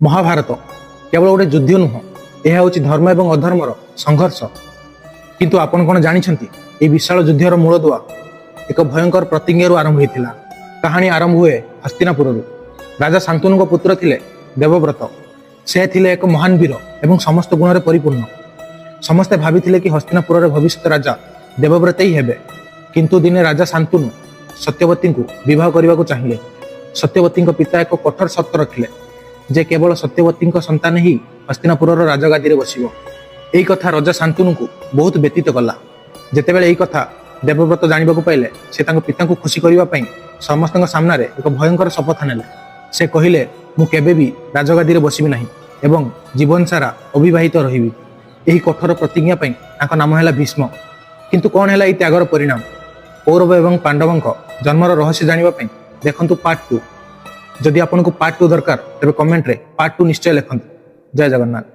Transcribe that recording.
महाभारत केवल गोटे युद्ध नुह, यह हूँ धर्म एवं अधर्मर संघर्ष। किंतु आपण कौन जानते ये विशाल युद्धर मूलदुआ एक भयंकर प्रतिज्ञा आरंभ होता। कहानी आरंभ हुए हस्तिनापुर। राजा शांतनु पुत्र थिले देवव्रत। से थिले एक महान वीर एवं समस्त गुण परिपूर्ण। समस्ते भाभी कि हस्तिनापुर भविष्य राजा देवव्रत ही हेबे। किंतु दिने राजा शांतनु सत्यवती को विवाह करने को चाहिए। सत्यवती पिता एक कठोर शर्त रखिले जे केवल सत्यवती संतान ही हस्तिनापुर राजगादी में बसिबो। यही कथा राजा शांतनु को बहुत व्यतीत कला। जेतेबेले यही कथा देवव्रत जानिबा को पाइले से तांको पिता को खुशी करबा पई समस्त सामने एक भयंकर शपथ नेले। से कहिले मु केबे भी राजगादी में बसिबी नहीं एवं जीवन सारा अविवाहित रहिबी। यही कठोर प्रतिज्ञा पई तांको नाम हैला भीष्म। किंतु कौन हैला त्यागर परिणाम? कौरव एवं पांडवों जन्मर रहस्य जानिबा पई देखंतु पार्ट 2। जदि आपको पार्ट 2 दरकार तेरे कमेंट रे पार्ट 2 निश्चय लिखंतु। जय जगन्नाथ।